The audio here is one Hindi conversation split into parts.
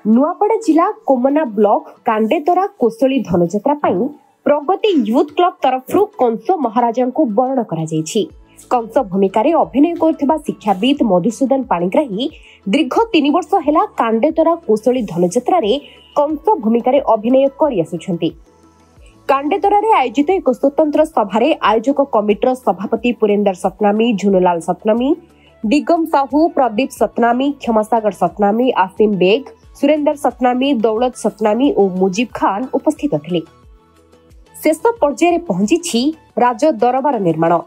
नुआपड़ा जिला कोमना ब्लॉक कांडेतरा कोसली धनुजात्रा प्रगति यूथ क्लब तरफ कंस महाराजा को वर्ण करा कंस भूमिका अभिनय करथिबा शिक्षाविद मधुसूदन पाणिग्राही दीर्घ 3 वर्ष हेला कांडेतरा कोसली धनुजात्रा कंस भूमिका अभिनय कर आसुछंती। कांडेतरा आयोजित एक स्वतंत्र सभारे आयोजक कमिटर सभापति पुरेंदर सतनामी, झुनुलाल सतनामी, दिगम साहू, प्रदीप सतनामी, क्षमासागर सतनामी, आसिम बेग, सुरेंदर सतनामी, दौलत सतनामी और मुजीब खान उपस्थित थे। शेष पर्यायर पहुंची राज दरबार निर्माण।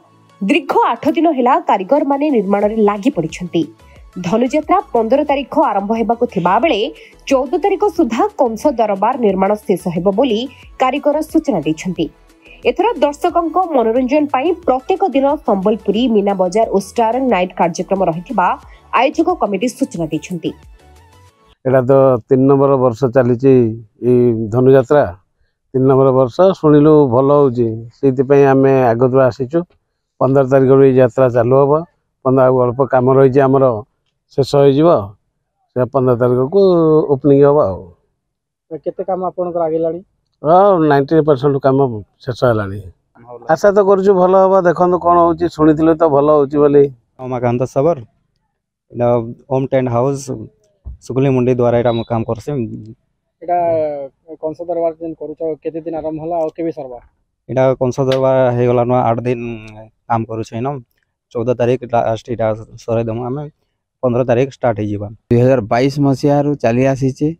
दीर्घ 8 दिन हेला कारीगर माने निर्माण रे लागि पड़िछंती। धनुजात्रा 15 तारिख आरंभ हेबाकु थिबा बेले 14 तारिख सुधा कंस दरबार निर्माण शेष हेबो बोली कारीगर सूचना दैछंती। एथरा दर्शकंक मनोरंजन पाई प्रत्येक दिन संबलपुरी, मीना बजार और स्टार एंड नाइट कार्यक्रम रहिथिबा आयोजक कमिटी सूचना दैछंती। एटा तो 3 नंबर वर्ष चली धनुजात्रा 3 नंबर वर्ष शुणिलु भल होती आम आगत आसीचु। 15 तारिख यात्रा चालू हम 15 अल्प कम रही आमर शेष हो 15 तारिख को ओपनिंग हम। केते काम आपनकर आगिलानी? 90% काम शेष है। आशा तो करूँ भल हम। देखो कौन हो शुणी तो भल होली। उमाकांत सबर होम टेंट हाउस सुगली मुंडी द्वारा एटा काम करसे। एटा कंस दरबार दिन करूछ केते दिन आरंभ होला और केबे सरबा? एटा कंस दरबार हे गला 8 दिन काम करूछ न। 14 तारिख लास्ट एटा सरे दम हमें 15 तारिख स्टार्ट हे जीवा। 2022 मसिया रु चली आसीचे।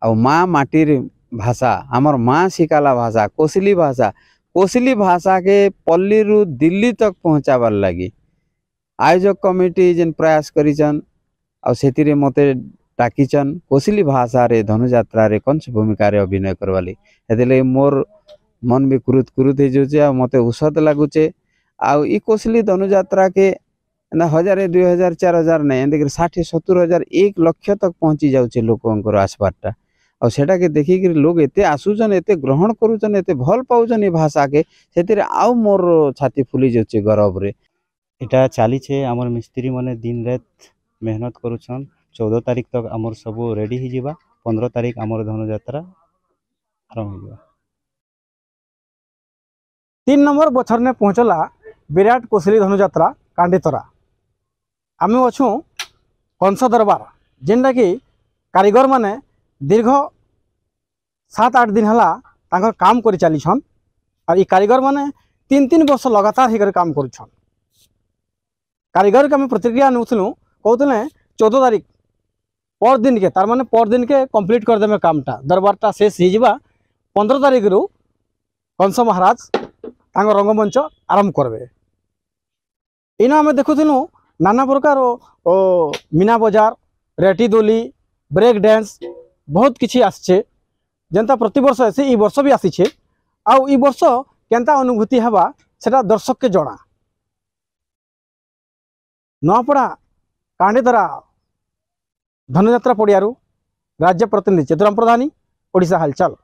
आ माँ माटीर भाषा हमर माँ शिकाला भाषा कोसली भाषा के पल्ली रु दिल्ली तक पहुँचाबार लगी आयोजक कमिटी जेन प्रयास करिचन आ सेतिरे मते टाकीचन कोसली भाषा रे धनुजात्रा रे कंस भूमिका रे अभिनय करवाली। हेतले मोर मन भी कुरुत हे जोचे आ मते उषत लागुचे। आ ई कोसली धनुजात्रा के ना 1000 2000 4000 नै एंदे 60 70 हजार 1 लाख तक पहुंची जाउचे लोकंकर आसपाटा। और सेटा के देखि कि लोग एते आसुचन एते ग्रहण करूचन एते भल पाउचन ई भाषा के सेतिरे आउ मोर छाती फुली जाउचे गर्व रे। एटा चाली छे हमर मिस्त्री माने दिन रात मेहनत करूछन। 14 तारिख तक हमर सब रेडी ही जीवा। 15 तारिख हमर धनुजात्रा आरंभ हो जीवा। 3 नंबर बछर ने पहुंचला विराट कोसली धनुजात्रा कांडेतरा। आम अच्छू कंस दरबार जेनटा कि कारीगर माने दीर्घ 7-8 दिन हला तांकर काम कर चलीछन। और ये कारीगर माने 3-3 वर्ष लगातार ही काम करुछन। कारीगर के आम प्रतिक्रिया नौलु कहते 14 तारिख पर दिन के तार माने पर दिन के कंप्लीट कर देमे कामटा दरबारटा शेष हो जावा। 15 तारिख रु कंस महाराज तांग रंगमंच आरंभ करबे। इना आम देखुलु नाना प्रकार मीना बजार, रेटी दोली, ब्रेक डांस बहुत किछि आछे जेनता प्रति वर्ष आसे ई वर्ष भी आसीछे। आउ ई वर्ष केनता अनुभूति हवा सेटा दर्शक के जणा। नुआपड़ा कांडेतरा धनुजात्रा पड़ियारू राज्य प्रतिनिधि चतुराम प्रधानी, ओडिशा हालचाल।